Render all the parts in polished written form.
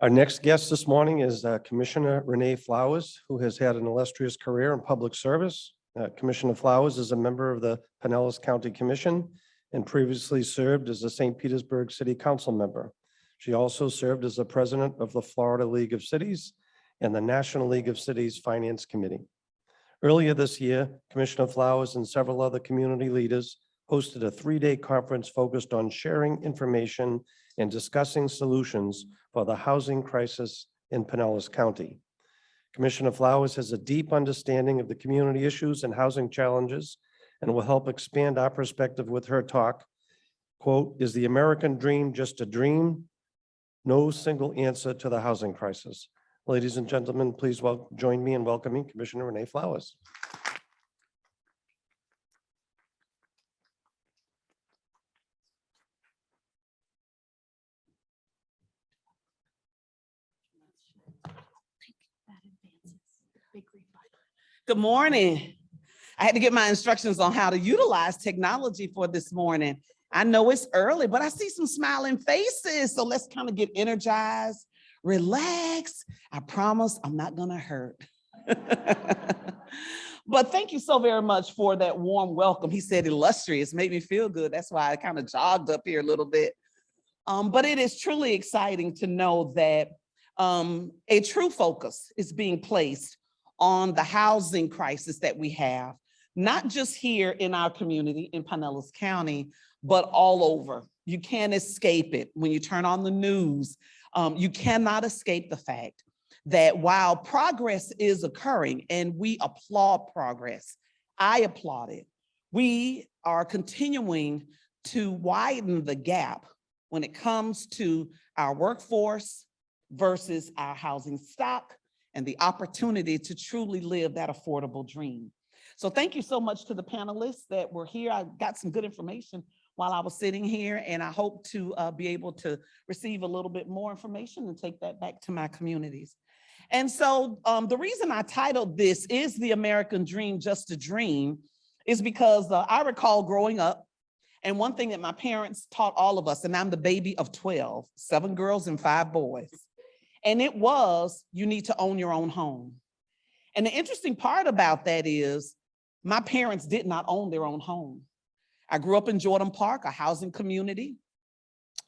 Our next guest this morning is Commissioner Renee Flowers, who has had an illustrious career in public service. Commissioner Flowers is a member of the Pinellas County Commission and previously served as a St. Petersburg City Council member. She also served as the president of the Florida League of Cities and the National League of Cities Finance Committee. Earlier this year, Commissioner Flowers and several other community leaders hosted a 3-day conference focused on sharing information and discussing solutions for the housing crisis in Pinellas County. Commissioner Flowers has a deep understanding of the community issues and housing challenges and will help expand our perspective with her talk. Quote, "Is the American dream just a dream? No single answer to the housing crisis." Ladies and gentlemen, please join me in welcoming Commissioner Renee Flowers. Good morning. I had to get my instructions on how to utilize technology for this morning. I know it's early, but I see some smiling faces. So let's kind of get energized, relax. I promise I'm not gonna hurt. But thank you so very much for that warm welcome. He said illustrious, made me feel good. That's why I kind of jogged up here a little bit. But it is truly exciting to know that a true focus is being placed on the housing crisis that we have, not just here in our community in Pinellas County, but all over. You can't escape it. When you turn on the news, you cannot escape the fact that while progress is occurring, and we applaud progress, I applaud it, we are continuing to widen the gap when it comes to our workforce versus our housing stock and the opportunity to truly live that affordable dream. So thank you so much to the panelists that were here. I got some good information while I was sitting here, and I hope to be able to receive a little bit more information and take that back to my communities. And so the reason I titled this "Is the American Dream Just a Dream?" is because I recall growing up, and one thing that my parents taught all of us, and I'm the baby of 12, 7 girls and 5 boys. And it was, you need to own your own home. And the interesting part about that is my parents did not own their own home. I grew up in Jordan Park, a housing community,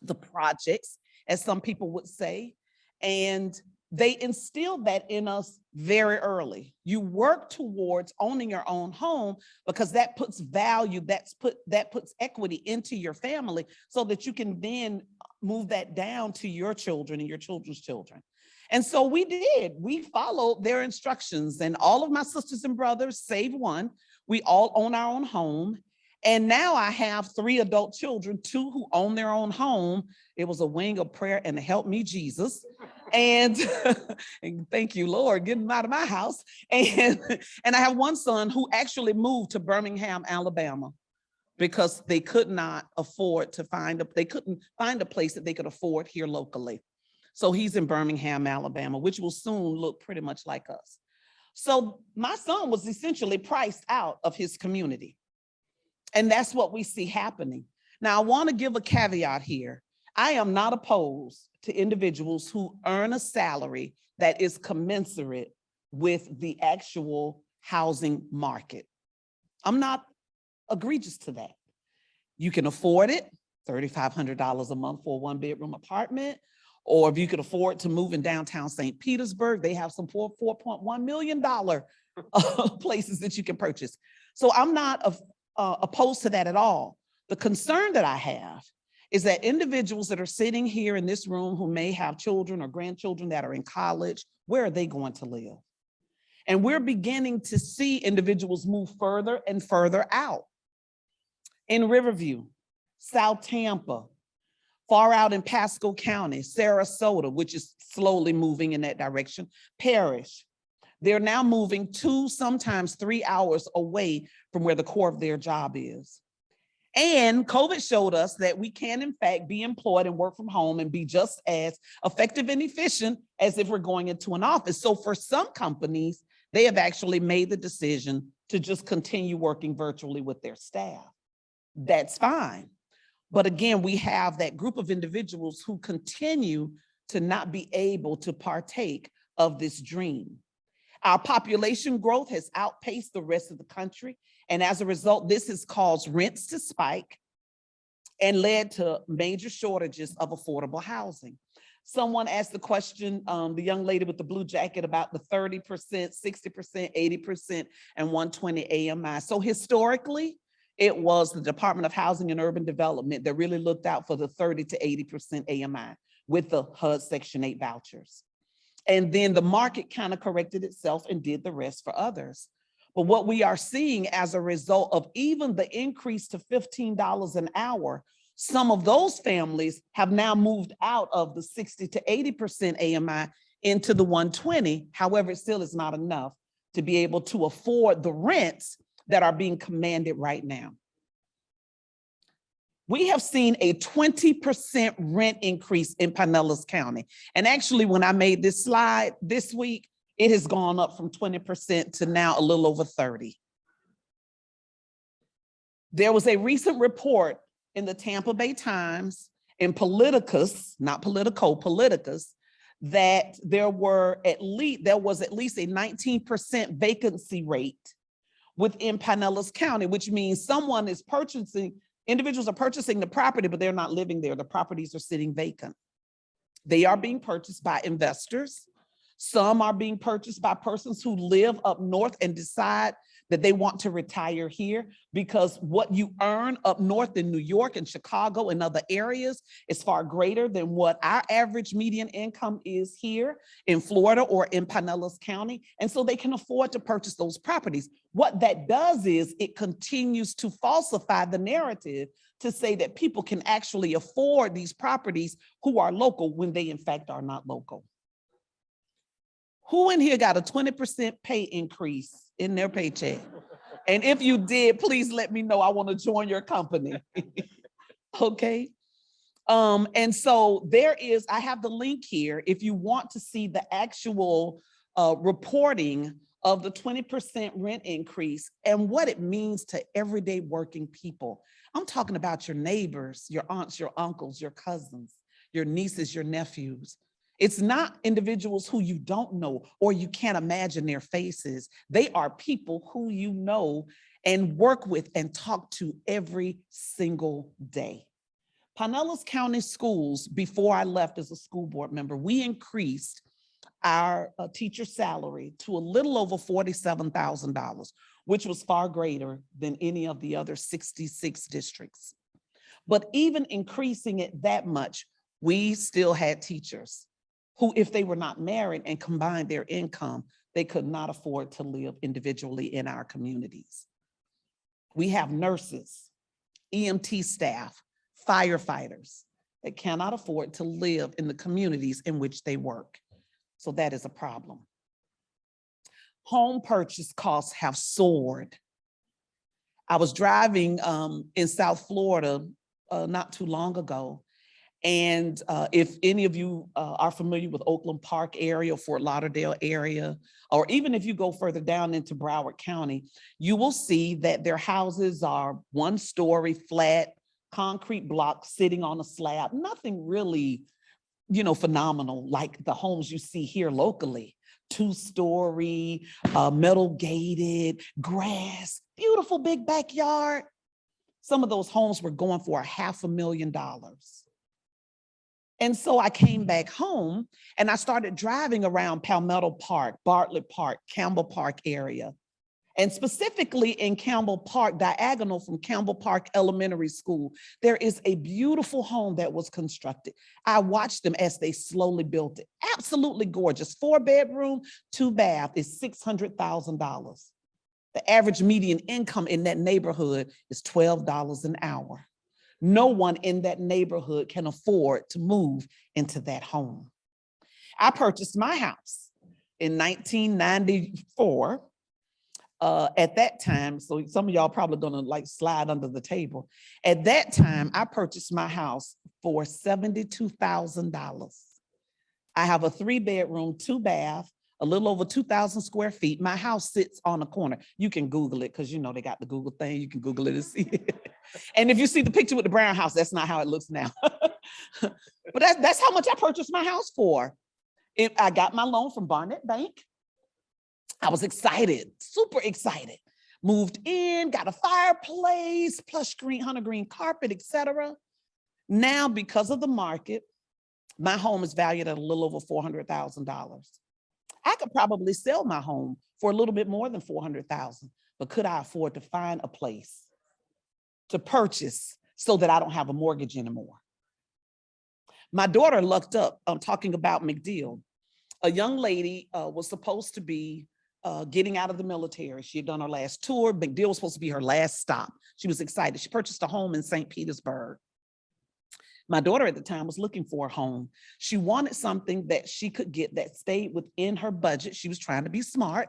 the projects, as some people would say, and they instilled that in us very early. You work towards owning your own home because that puts value, that puts equity into your family so that you can then move that down to your children and your children's children. And so we did. We followed their instructions, and all of my sisters and brothers, save one, we all own our own home. And now I have 3 adult children, 2 who own their own home. It was a wing of prayer and help me, Jesus. And, and thank you, Lord, getting them out of my house. And I have one son who actually moved to Birmingham, Alabama, because they could not afford to they couldn't find a place that they could afford here locally. So he's in Birmingham, Alabama, which will soon look pretty much like us. So my son was essentially priced out of his community. And that's what we see happening. Now, I want to give a caveat here. I am not opposed to individuals who earn a salary that is commensurate with the actual housing market. I'm not egregious to that. You can afford it, $3,500 a month for a 1-bedroom apartment, or if you could afford to move in downtown St. Petersburg, they have some $4.1 million places that you can purchase. So I'm not opposed to that at all. The concern that I have is that individuals that are sitting here in this room who may have children or grandchildren that are in college, where are they going to live? And we're beginning to see individuals move further and further out. In Riverview, South Tampa, far out in Pasco County, Sarasota, which is slowly moving in that direction, Parrish. They're now moving 2, sometimes 3 hours away from where the core of their job is. And COVID showed us that we can, in fact, be employed and work from home and be just as effective and efficient as if we're going into an office. So for some companies, they have actually made the decision to just continue working virtually with their staff. That's fine. But again, we have that group of individuals who continue to not be able to partake of this dream. Our population growth has outpaced the rest of the country. And as a result, this has caused rents to spike and led to major shortages of affordable housing. Someone asked the question, the young lady with the blue jacket, about the 30%, 60%, 80%, and 120 AMI. So historically, it was the Department of Housing and Urban Development that really looked out for the 30 to 80% AMI with the HUD Section 8 vouchers. And then the market kind of corrected itself and did the rest for others. But what we are seeing as a result of even the increase to $15 an hour, some of those families have now moved out of the 60 to 80% AMI into the 120. However, it still is not enough to be able to afford the rents that are being commanded right now. We have seen a 20% rent increase in Pinellas County. And actually, when I made this slide this week, it has gone up from 20% to now a little over 30. There was a recent report in the Tampa Bay Times in Politicus, not Politico, Politicus, that there was at least a 19% vacancy rate within Pinellas County, which means individuals are purchasing the property, but they're not living there. The properties are sitting vacant. They are being purchased by investors. Some are being purchased by persons who live up north and decide that they want to retire here, because what you earn up north in New York and Chicago and other areas is far greater than what our average median income is here in Florida or in Pinellas County. And so they can afford to purchase those properties. What that does is it continues to falsify the narrative to say that people can actually afford these properties who are local when they in fact are not local. Who in here got a 20% pay increase in their paycheck? And if you did, please let me know. I want to join your company. Okay. And so I have the link here. If you want to see the actual reporting of the 20% rent increase and what it means to everyday working people. I'm talking about your neighbors, your aunts, your uncles, your cousins, your nieces, your nephews. It's not individuals who you don't know or you can't imagine their faces. They are people who you know and work with and talk to every single day. Pinellas County Schools, before I left as a school board member, we increased our teacher salary to a little over $47,000, which was far greater than any of the other 66 districts. But even increasing it that much, we still had teachers who, if they were not married and combined their income, they could not afford to live individually in our communities. We have nurses, EMT staff, firefighters that cannot afford to live in the communities in which they work. So that is a problem. Home purchase costs have soared. I was driving in South Florida not too long ago. And if any of you are familiar with Oakland Park area, Fort Lauderdale area, or even if you go further down into Broward County, you will see that their houses are one-story flat concrete blocks sitting on a slab. Nothing really, phenomenal like the homes you see here locally. Two-story, metal gated, grass, beautiful big backyard. Some of those homes were going for $500,000. And so I came back home and I started driving around Palmetto Park, Bartlett Park, Campbell Park area. And specifically in Campbell Park, diagonal from Campbell Park Elementary School, there is a beautiful home that was constructed. I watched them as they slowly built it. Absolutely gorgeous. 4-bedroom, 2-bath is $600,000. The average median income in that neighborhood is $12 an hour. No one in that neighborhood can afford to move into that home. I purchased my house in 1994. At that time, so some of y'all probably gonna slide under the table. At that time, I purchased my house for $72,000. I have a 3-bedroom, 2-bath, a little over 2,000 square feet. My house sits on a corner. You can Google it because you know they got the Google thing. You can Google it and see it. And if you see the picture with the brown house, that's not how it looks now. But that's how much I purchased my house for. I got my loan from Barnett Bank. I was excited, super excited. Moved in, got a fireplace, plush green, hunter green carpet, etc. Now, because of the market, my home is valued at a little over $400,000. I could probably sell my home for a little bit more than $400,000, but could I afford to find a place to purchase so that I don't have a mortgage anymore? My daughter lucked up. I'm talking about McDeal. A young lady was supposed to be getting out of the military. She had done her last tour. McDeal was supposed to be her last stop. She was excited. She purchased a home in St. Petersburg. My daughter at the time was looking for a home. She wanted something that she could get that stayed within her budget. She was trying to be smart,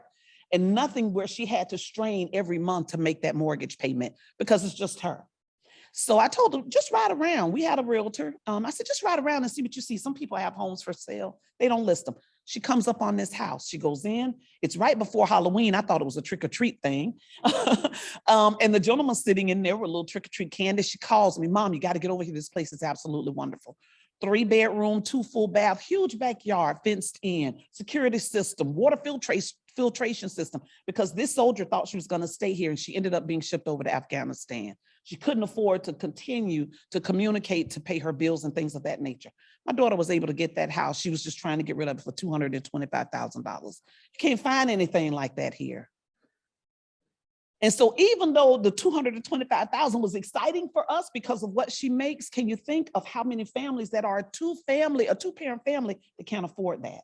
and nothing where she had to strain every month to make that mortgage payment because it's just her. So I told her, just ride around. We had a realtor. I said, just ride around and see what you see. Some people have homes for sale. They don't list them. She comes up on this house. She goes in. It's right before Halloween. I thought it was a trick or treat thing. And the gentleman sitting in there with a little trick or treat candy. She calls me, Mom, you got to get over here. This place is absolutely wonderful. 3-bedroom, 2 full bath, huge backyard, fenced in, security system, water filtration system, because this soldier thought she was going to stay here and she ended up being shipped over to Afghanistan. She couldn't afford to continue to communicate to pay her bills and things of that nature. My daughter was able to get that house. She was just trying to get rid of it for $225,000. You can't find anything like that here. And so even though the $225,000 was exciting for us because of what she makes, can you think of how many families that are a two-parent family that can't afford that?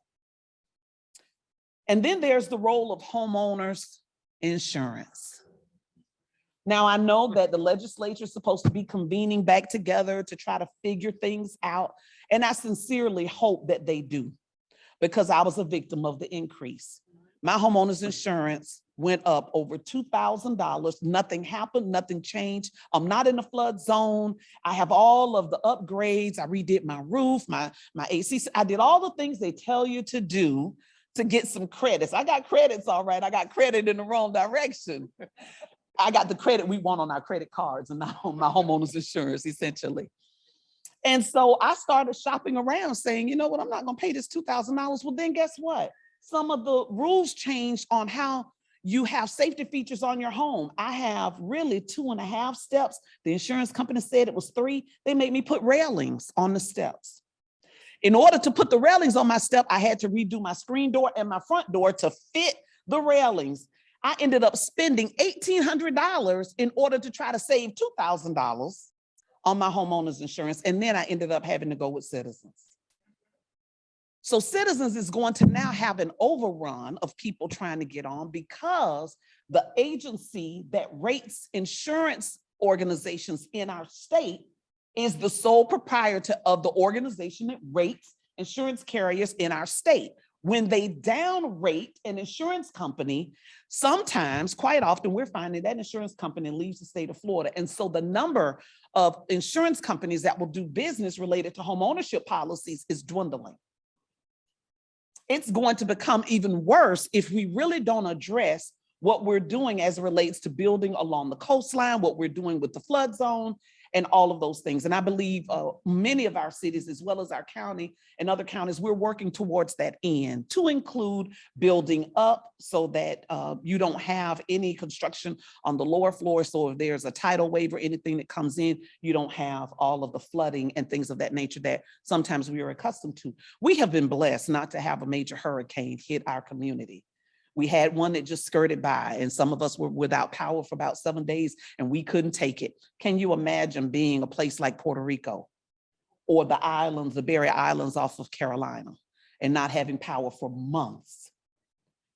And then there's the role of homeowners insurance. Now, I know that the legislature is supposed to be convening back together to try to figure things out. And I sincerely hope that they do, because I was a victim of the increase. My homeowner's insurance went up over $2,000. Nothing happened, nothing changed. I'm not in the flood zone. I have all of the upgrades. I redid my roof, my AC. I did all the things they tell you to do to get some credits. I got credits, all right. I got credit in the wrong direction. I got the credit we want on our credit cards and not on my homeowner's insurance, essentially. And so I started shopping around saying, you know what, I'm not going to pay this $2,000. Well, then guess what? Some of the rules changed on how you have safety features on your home. I have really 2.5 steps. The insurance company said it was 3. They made me put railings on the steps. In order to put the railings on my step, I had to redo my screen door and my front door to fit the railings. I ended up spending $1,800 in order to try to save $2,000 on my homeowner's insurance. And then I ended up having to go with Citizens. So Citizens is going to now have an overrun of people trying to get on because the agency that rates insurance organizations in our state is the sole proprietor of the organization that rates insurance carriers in our state. When they downrate an insurance company, sometimes, quite often, we're finding that insurance company leaves the state of Florida. And so the number of insurance companies that will do business related to home ownership policies is dwindling. It's going to become even worse if we really don't address what we're doing as it relates to building along the coastline, what we're doing with the flood zone, and all of those things. And I believe many of our cities, as well as our county and other counties, we're working towards that end to include building up so that you don't have any construction on the lower floor. So if there's a tidal wave or anything that comes in, you don't have all of the flooding and things of that nature that sometimes we are accustomed to. We have been blessed not to have a major hurricane hit our community. We had one that just skirted by, and some of us were without power for about 7 days and we couldn't take it. Can you imagine being a place like Puerto Rico or the islands, the Berry Islands off of Carolina, and not having power for months?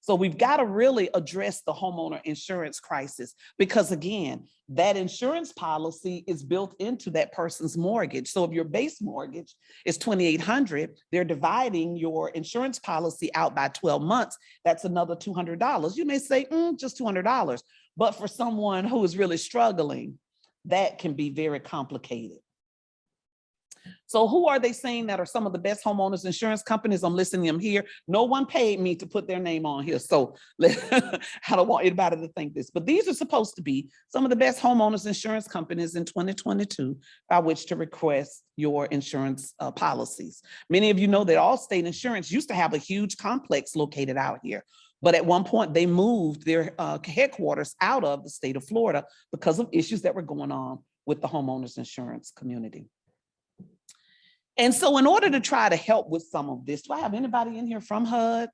So we've got to really address the homeowner insurance crisis, because again, that insurance policy is built into that person's mortgage. So if your base mortgage is $2,800, they're dividing your insurance policy out by 12 months. That's another $200. You may say, just $200. But for someone who is really struggling, that can be very complicated. So who are they saying that are some of the best homeowners insurance companies? I'm listing them here. No one paid me to put their name on here. So I don't want anybody to think this, but these are supposed to be some of the best homeowners insurance companies in 2022 by which to request your insurance policies. Many of you know that Allstate Insurance used to have a huge complex located out here. But at one point they moved their headquarters out of the state of Florida because of issues that were going on with the homeowners insurance community. And so in order to try to help with some of this, do I have anybody in here from HUD?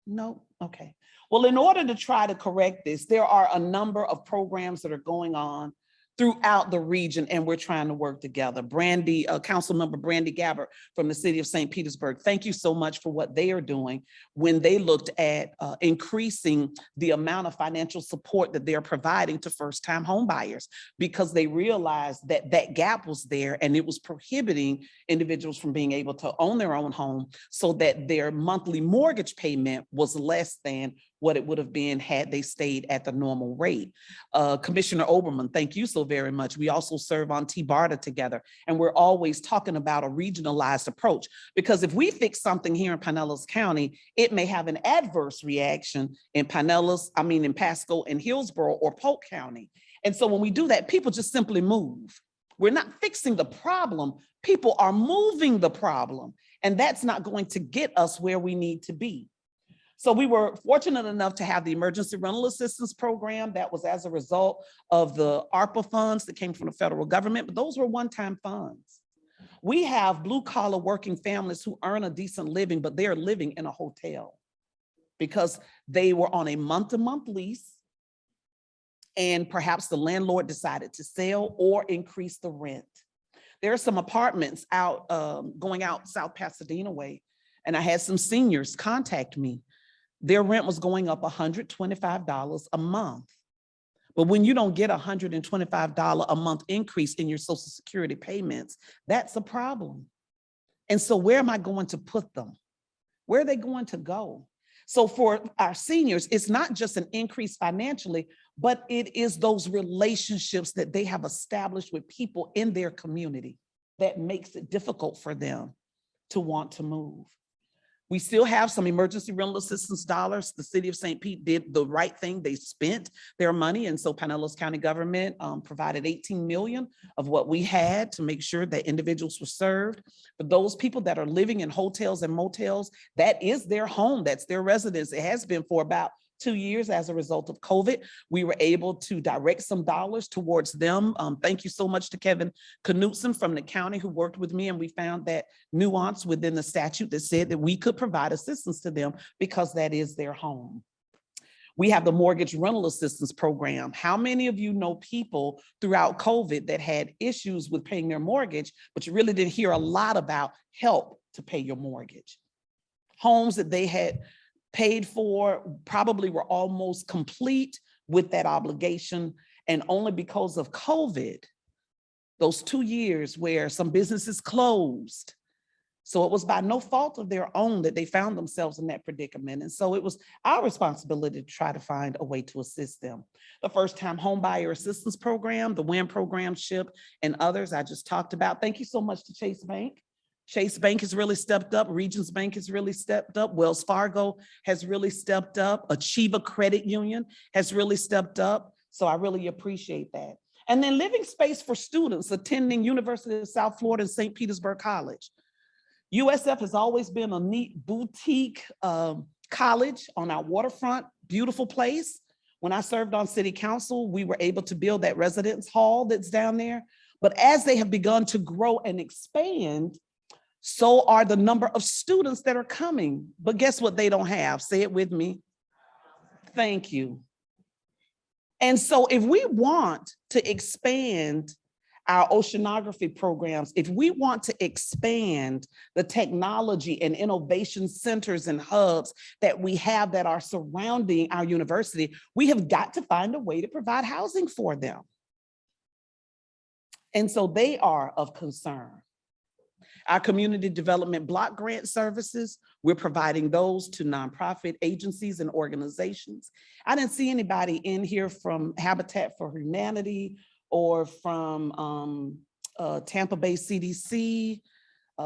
No, okay. Well, in order to try to correct this, there are a number of programs that are going on throughout the region, and we're trying to work together. Brandy, Councilmember Brandy Gabbard from the city of St. Petersburg, thank you so much for what they are doing when they looked at increasing the amount of financial support that they're providing to first-time home buyers, because they realized that that gap was there and it was prohibiting individuals from being able to own their own home, so that their monthly mortgage payment was less than what it would have been had they stayed at the normal rate. Commissioner Oberman, thank you so very much. We also serve on TBARTA together, and we're always talking about a regionalized approach, because if we fix something here in Pinellas County, it may have an adverse reaction in in Pasco and Hillsborough or Polk County. And so when we do that, people just simply move. We're not fixing the problem, people are moving the problem, and that's not going to get us where we need to be. So we were fortunate enough to have the Emergency Rental Assistance Program that was as a result of the ARPA funds that came from the federal government, but those were one-time funds. We have blue-collar working families who earn a decent living, but they are living in a hotel because they were on a month-to-month lease, and perhaps the landlord decided to sell or increase the rent. There are some apartments out going out South Pasadena way, and I had some seniors contact me. Their rent was going up $125 a month. But when you don't get $125 a month increase in your Social Security payments, that's a problem. And so where am I going to put them? Where are they going to go? So for our seniors, it's not just an increase financially, but it is those relationships that they have established with people in their community that makes it difficult for them to want to move. We still have some emergency rental assistance dollars. The city of St. Pete did the right thing. They spent their money. And so Pinellas County government provided 18 million of what we had to make sure that individuals were served. For those people that are living in hotels and motels, that is their home. That's their residence. It has been for about 2 years as a result of COVID. We were able to direct some dollars towards them. Thank you so much to Kevin Knutson from the county who worked with me, and we found that nuance within the statute that said that we could provide assistance to them because that is their home. We have the mortgage rental assistance program. How many of you know people throughout COVID that had issues with paying their mortgage, but you really didn't hear a lot about help to pay your mortgage? Homes that they had paid for probably were almost complete with that obligation. And only because of COVID, those 2 years where some businesses closed. So it was by no fault of their own that they found themselves in that predicament. And so it was our responsibility to try to find a way to assist them. The first-time home buyer assistance program, the WIN program, SHIP, and others I just talked about. Thank you so much to Chase Bank. Chase Bank has really stepped up. Regions Bank has really stepped up. Wells Fargo has really stepped up. Achieva Credit Union has really stepped up. So I really appreciate that. And then Living Space for students attending University of South Florida and St. Petersburg College. USF has always been a neat boutique college on our waterfront, beautiful place. When I served on city council, we were able to build that residence hall that's down there. But as they have begun to grow and expand, so are the number of students that are coming. But guess what they don't have? Say it with me. Thank you. And so if we want to expand our oceanography programs, if we want to expand the technology and innovation centers and hubs that we have that are surrounding our university, we have got to find a way to provide housing for them. And so they are of concern. Our community development block grant services, we're providing those to nonprofit agencies and organizations. I didn't see anybody in here from Habitat for Humanity or from Tampa Bay CDC,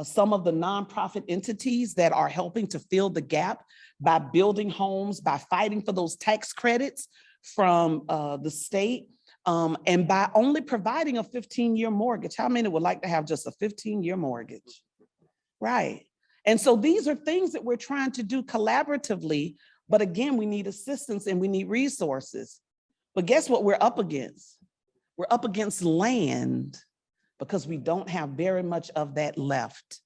some of the nonprofit entities that are helping to fill the gap by building homes, by fighting for those tax credits from the state, and by only providing a 15-year mortgage. How many would like to have just a 15-year mortgage? Right. And so these are things that we're trying to do collaboratively, but again, we need assistance and we need resources. But guess what we're up against? We're up against land, because we don't have very much of that left.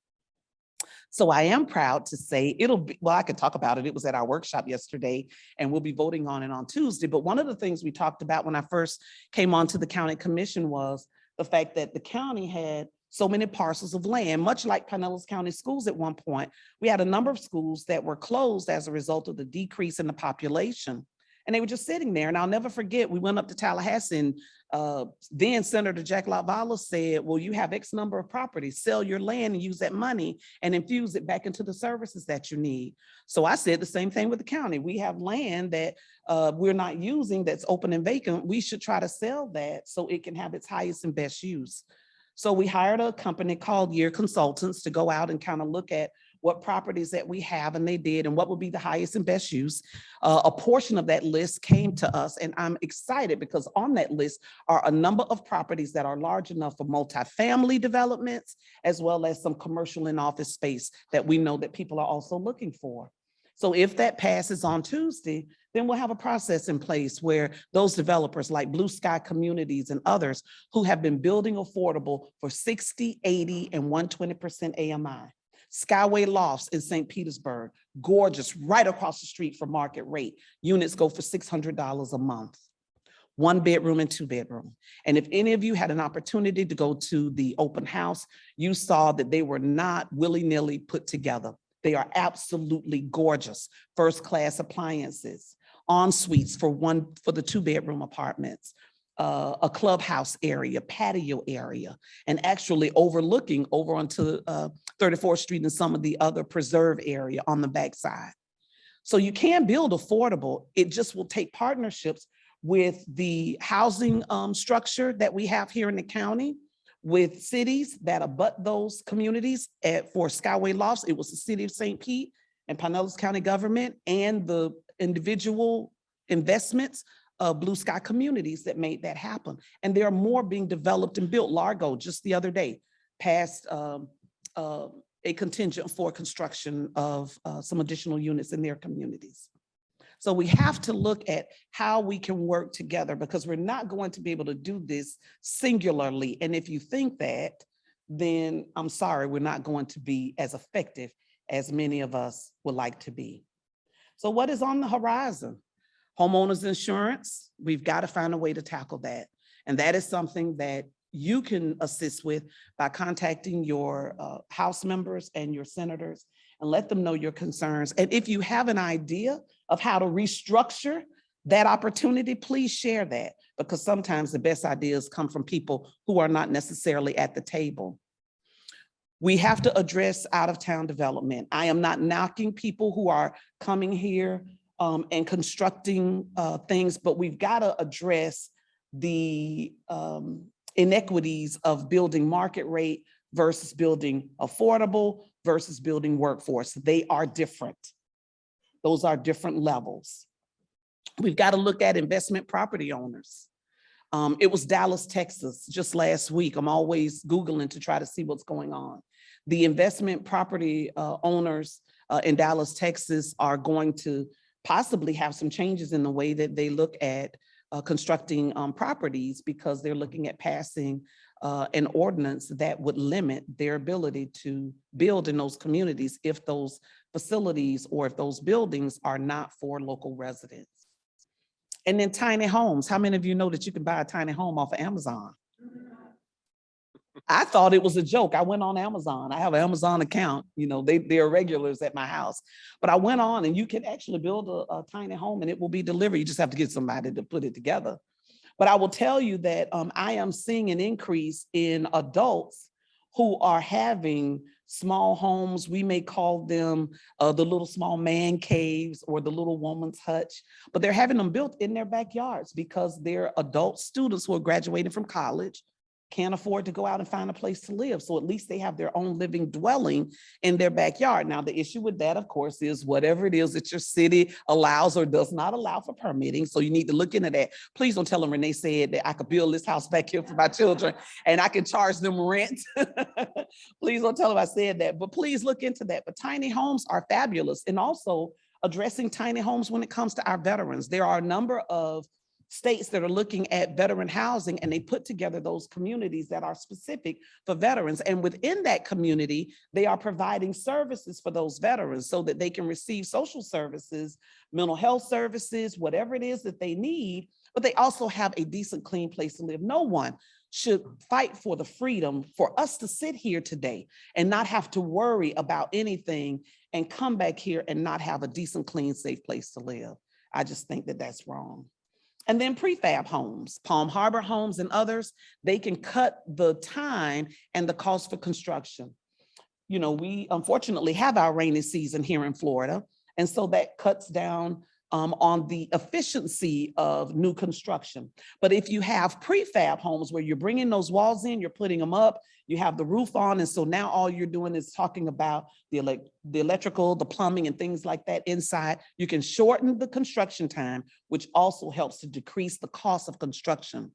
So I am proud to say it'll be, well, I could talk about it. It was at our workshop yesterday and we'll be voting on it on Tuesday. But one of the things we talked about when I first came onto the county commission was the fact that the county had so many parcels of land, much like Pinellas County Schools at one point. We had a number of schools that were closed as a result of the decrease in the population. And they were just sitting there. And I'll never forget, we went up to Tallahassee and then Senator Jack LaVallo said, well, you have X number of properties, sell your land and use that money and infuse it back into the services that you need. So I said the same thing with the county. We have land that we're not using that's open and vacant. We should try to sell that so it can have its highest and best use. So we hired a company called Year Consultants to go out and kind of look at what properties that we have, and they did, and what would be the highest and best use. A portion of that list came to us, and I'm excited because on that list are a number of properties that are large enough for multifamily developments, as well as some commercial and office space that we know that people are also looking for. So if that passes on Tuesday, then we'll have a process in place where those developers like Blue Sky Communities and others who have been building affordable for 60, 80, and 120% AMI. Skyway Lofts in St. Petersburg, gorgeous, right across the street from market rate. Units go for $600 a month. 1 bedroom and 2 bedroom. And if any of you had an opportunity to go to the open house, you saw that they were not willy-nilly put together. They are absolutely gorgeous. First-class appliances, en suites for the 2 bedroom apartments, a clubhouse area, patio area, and actually overlooking over onto 34th Street and some of the other preserve area on the backside. So you can build affordable. It just will take partnerships with the housing structure that we have here in the county, with cities that abut those communities. For Skyway Lofts, it was the city of St. Pete and Pinellas County government and the individual investments of Blue Sky Communities that made that happen. And there are more being developed and built. Largo just the other day passed a contingent for construction of some additional units in their communities. So we have to look at how we can work together, because we're not going to be able to do this singularly. And if you think that, then I'm sorry, we're not going to be as effective as many of us would like to be. So what is on the horizon? Homeowners insurance, we've got to find a way to tackle that. And that is something that you can assist with by contacting your House members and your senators and let them know your concerns. And if you have an idea of how to restructure that opportunity, please share that, because sometimes the best ideas come from people who are not necessarily at the table. We have to address out-of-town development. I am not knocking people who are coming here and constructing things, but we've got to address the inequities of building market rate versus building affordable versus building workforce. They are different. Those are different levels. We've got to look at investment property owners. It was Dallas, Texas, just last week. I'm always Googling to try to see what's going on. The investment property owners in Dallas, Texas are going to possibly have some changes in the way that they look at constructing properties, because they're looking at passing an ordinance that would limit their ability to build in those communities if those facilities or if those buildings are not for local residents. And then tiny homes. How many of you know that you can buy a tiny home off of Amazon? I thought it was a joke. I went on Amazon. I have an Amazon account. You know, they're regulars at my house. But I went on, and you can actually build a tiny home and it will be delivered. You just have to get somebody to put it together. But I will tell you that I am seeing an increase in adults who are having small homes. We may call them the little small man caves or the little woman's hutch, but they're having them built in their backyards because they're adult students who are graduating from college, can't afford to go out and find a place to live. So at least they have their own living dwelling in their backyard. Now, the issue with that, of course, is whatever it is that your city allows or does not allow for permitting. So you need to look into that. Please don't tell them Renee said that I could build this house back here for my children and I can charge them rent. Please don't tell them I said that, but please look into that. But tiny homes are fabulous. And also addressing tiny homes when it comes to our veterans. There are a number of states that are looking at veteran housing, and they put together those communities that are specific for veterans. And within that community, they are providing services for those veterans so that they can receive social services, mental health services, whatever it is that they need, but they also have a decent, clean place to live. No one should fight for the freedom for us to sit here today and not have to worry about anything and come back here and not have a decent, clean, safe place to live. I just think that that's wrong. And then prefab homes, Palm Harbor Homes and others, they can cut the time and the cost for construction. You know, we unfortunately have our rainy season here in Florida. And so that cuts down on the efficiency of new construction. But if you have prefab homes where you're bringing those walls in, you're putting them up, you have the roof on, and so now all you're doing is talking about the electrical, the plumbing and things like that inside, you can shorten the construction time, which also helps to decrease the cost of construction.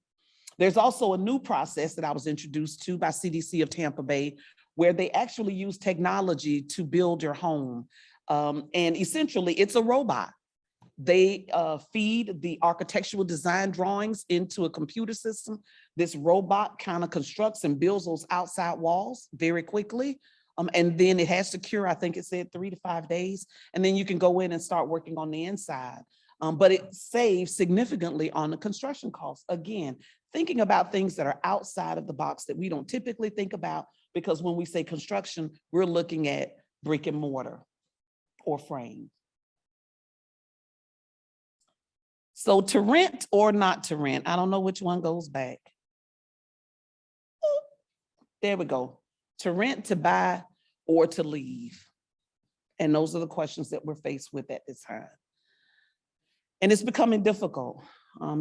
There's also a new process that I was introduced to by CDC of Tampa Bay, where they actually use technology to build your home. And essentially it's a robot. They feed the architectural design drawings into a computer system. This robot kind of constructs and builds those outside walls very quickly. And then it has to cure, I think it said 3 to 5 days. And then you can go in and start working on the inside. But it saves significantly on the construction costs. Again, thinking about things that are outside of the box that we don't typically think about, because when we say construction, we're looking at brick and mortar or frame. So to rent or not to rent, I don't know which one goes back. There we go. To rent, to buy, or to leave. And those are the questions that we're faced with at this time. And it's becoming difficult.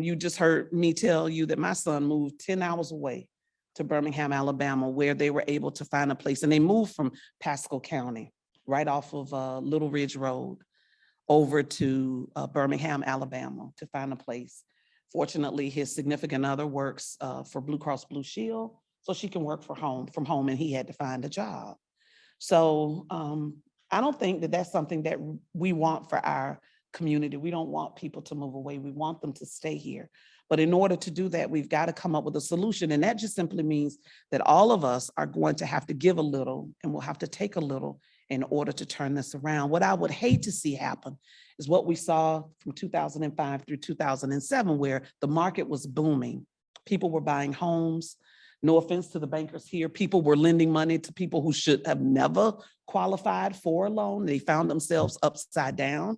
You just heard me tell you that my son moved 10 hours away to Birmingham, Alabama, where they were able to find a place. And they moved from Pasco County, right off of Little Ridge Road, over to Birmingham, Alabama to find a place. Fortunately, his significant other works for Blue Cross Blue Shield, so she can work from home, and he had to find a job. So I don't think that that's something that we want for our community. We don't want people to move away. We want them to stay here. But in order to do that, we've got to come up with a solution. And that just simply means that all of us are going to have to give a little, and we'll have to take a little in order to turn this around. What I would hate to see happen is what we saw from 2005 through 2007, where the market was booming. People were buying homes. No offense to the bankers here. People were lending money to people who should have never qualified for a loan. They found themselves upside down,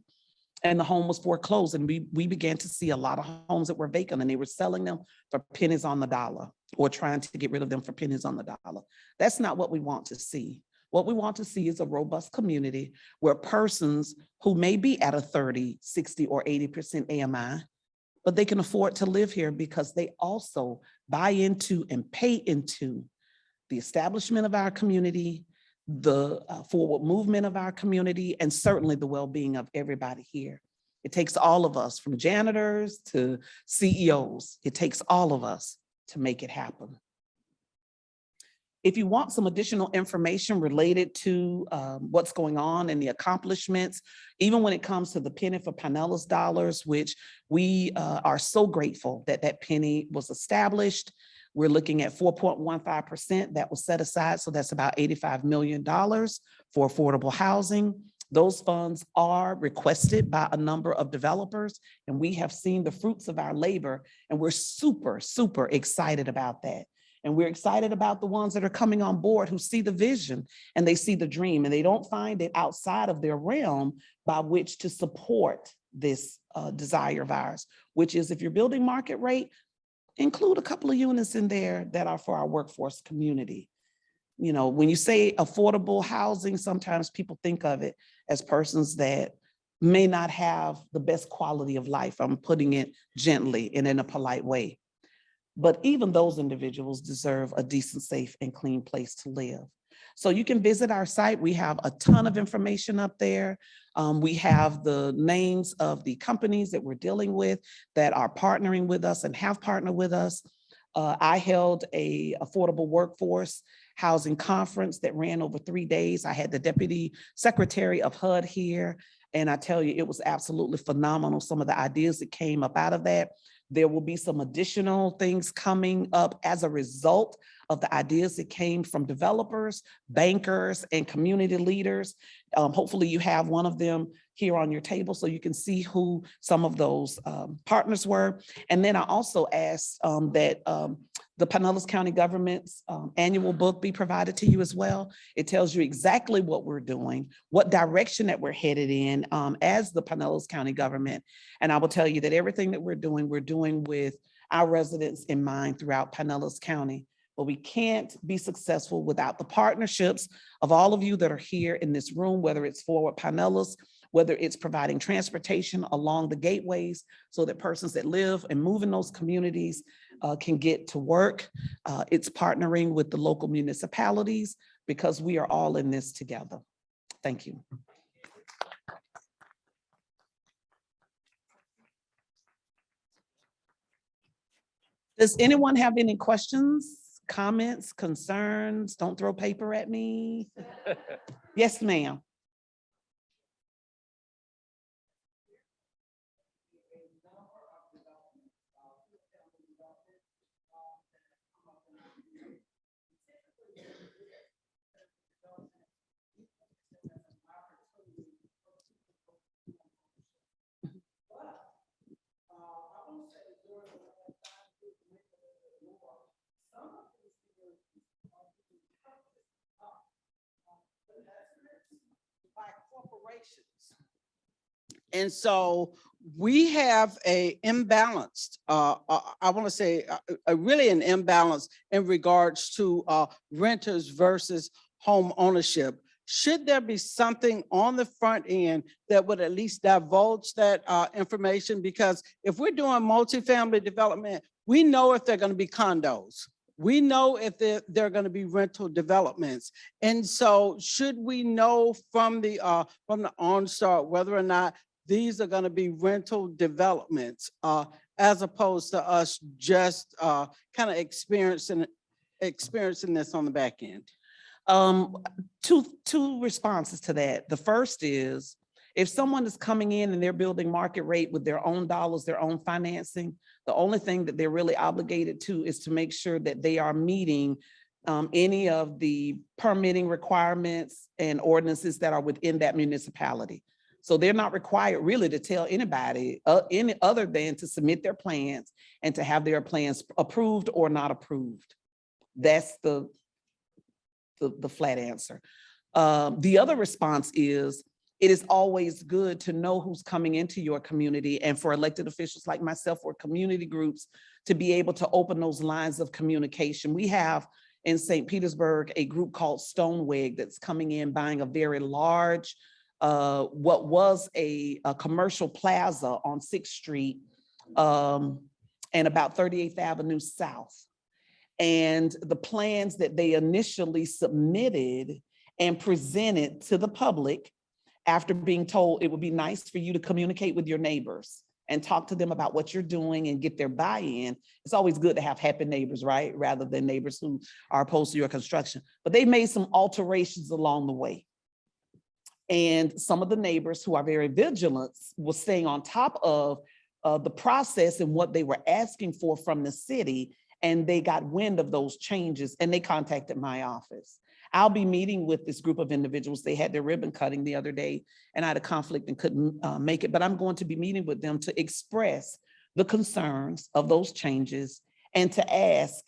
and the home was foreclosed. And we began to see a lot of homes that were vacant, and they were selling them for pennies on the dollar, or trying to get rid of them for pennies on the dollar. That's not what we want to see. What we want to see is a robust community where persons who may be at a 30, 60, or 80% AMI, but they can afford to live here because they also buy into and pay into the establishment of our community, the forward movement of our community, and certainly the well-being of everybody here. It takes all of us, from janitors to CEOs. It takes all of us to make it happen. If you want some additional information related to what's going on and the accomplishments, even when it comes to the penny for Pinellas dollars, which we are so grateful that that penny was established. We're looking at 4.15% that was set aside. So that's about $85 million for affordable housing. Those funds are requested by a number of developers, and we have seen the fruits of our labor, and we're super, super excited about that. And we're excited about the ones that are coming on board who see the vision and they see the dream, and they don't find it outside of their realm by which to support this desire of ours, which is, if you're building market rate, include a couple of units in there that are for our workforce community. You know, when you say affordable housing, sometimes people think of it as persons that may not have the best quality of life. I'm putting it gently and in a polite way. but even those individuals deserve a decent, safe, and clean place to live. So you can visit our site. We have a ton of information up there. We have the names of the companies that we're dealing with that are partnering with us and have partnered with us. I held a affordable workforce housing conference that ran over 3 days. I had the Deputy Secretary of HUD here, and I tell you, it was absolutely phenomenal. Some of the ideas that came up out of that. There will be some additional things coming up as a result of the ideas that came from developers, bankers, and community leaders. Hopefully you have one of them here on your table so you can see who some of those partners were. And then I also asked that the Pinellas County government's annual book be provided to you as well. It tells you exactly what we're doing, what direction that we're headed in as the Pinellas County government. And I will tell you that everything that we're doing with our residents in mind throughout Pinellas County. But we can't be successful without the partnerships of all of you that are here in this room, whether it's Forward Pinellas, whether it's providing transportation along the gateways so that persons that live and move in those communities can get to work. It's partnering with the local municipalities because we are all in this together. Thank you. Does anyone have any questions, comments, concerns? Don't throw paper at me. Yes, ma'am. By corporations. And so we have a imbalanced, I want to say really an imbalance in regards to renters versus home ownership. Should there be something on the front end that would at least divulge that information? Because if we're doing multifamily development, we know if they're going to be condos. We know if they're going to be rental developments. And so should we know from the onstart whether or not these are going to be rental developments as opposed to us just kind of experiencing this on the back end? Two responses to that. The first is, if someone is coming in and they're building market rate with their own dollars, their own financing, the only thing that they're really obligated to is to make sure that they are meeting any of the permitting requirements and ordinances that are within that municipality. So they're not required really to tell anybody any other than to submit their plans and to have their plans approved or not approved. That's the flat answer. The other response is, it is always good to know who's coming into your community, and for elected officials like myself or community groups to be able to open those lines of communication. We have in St. Petersburg a group called Stoneweg that's coming in, buying a very large, what was a commercial plaza on 6th Street and about 38th Avenue South. And the plans that they initially submitted and presented to the public, after being told it would be nice for you to communicate with your neighbors and talk to them about what you're doing and get their buy-in. It's always good to have happy neighbors, right? Rather than neighbors who are opposed to your construction. But they made some alterations along the way. And some of the neighbors who are very vigilant were staying on top of the process and what they were asking for from the city. And they got wind of those changes and they contacted my office. I'll be meeting with this group of individuals. They had their ribbon cutting the other day and I had a conflict and couldn't make it, but I'm going to be meeting with them to express the concerns of those changes and to ask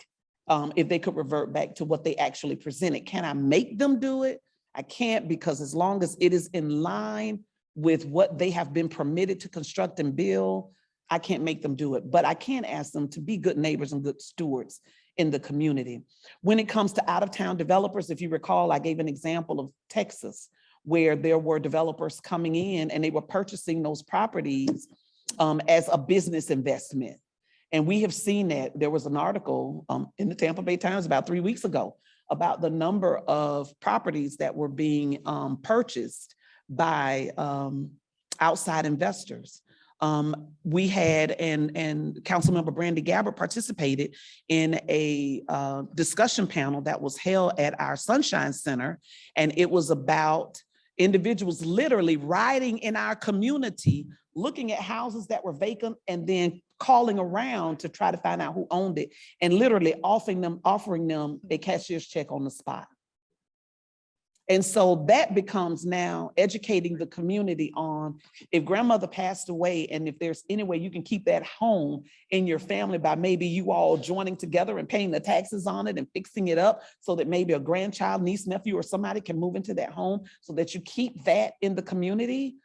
if they could revert back to what they actually presented. Can I make them do it? I can't, because as long as it is in line with what they have been permitted to construct and build, I can't make them do it, but I can ask them to be good neighbors and good stewards in the community. When it comes to out-of-town developers, if you recall, I gave an example of Texas, where there were developers coming in and they were purchasing those properties as a business investment. And we have seen that. There was an article in the Tampa Bay Times about 3 weeks ago about the number of properties that were being purchased by outside investors. We had, and Councilmember Brandy Gabbard participated in a discussion panel that was held at our Sunshine Center. And it was about individuals literally riding in our community, looking at houses that were vacant and then calling around to try to find out who owned it, and literally offering them a cashier's check on the spot. And so that becomes now educating the community on, if grandmother passed away and if there's any way you can keep that home in your family by maybe you all joining together and paying the taxes on it and fixing it up so that maybe a grandchild, niece, nephew, or somebody can move into that home so that you keep that in the community.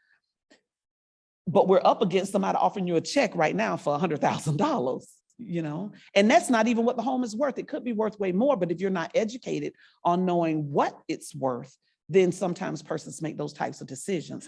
But we're up against somebody offering you a check right now for $100,000. You know, and that's not even what the home is worth. It could be worth way more, but if you're not educated on knowing what it's worth, then sometimes persons make those types of decisions.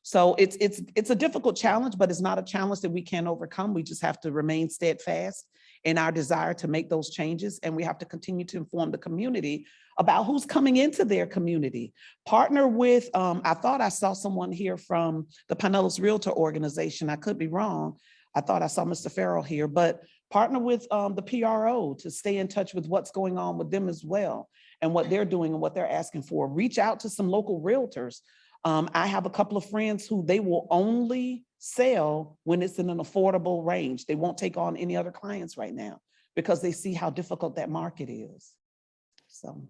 So it's a difficult challenge, but it's not a challenge that we can't overcome. We just have to remain steadfast in our desire to make those changes. And we have to continue to inform the community about who's coming into their community. Partner with, I thought I saw someone here from the Pinellas Realtor Organization. I could be wrong. I thought I saw Mr. Farrell here, but partner with the PRO to stay in touch with what's going on with them as well and what they're doing and what they're asking for. Reach out to some local realtors. I have a couple of friends who they will only sell when it's in an affordable range. They won't take on any other clients right now because they see how difficult that market is. So.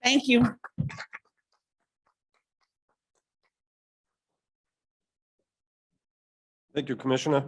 Thank you. Thank you, Commissioner.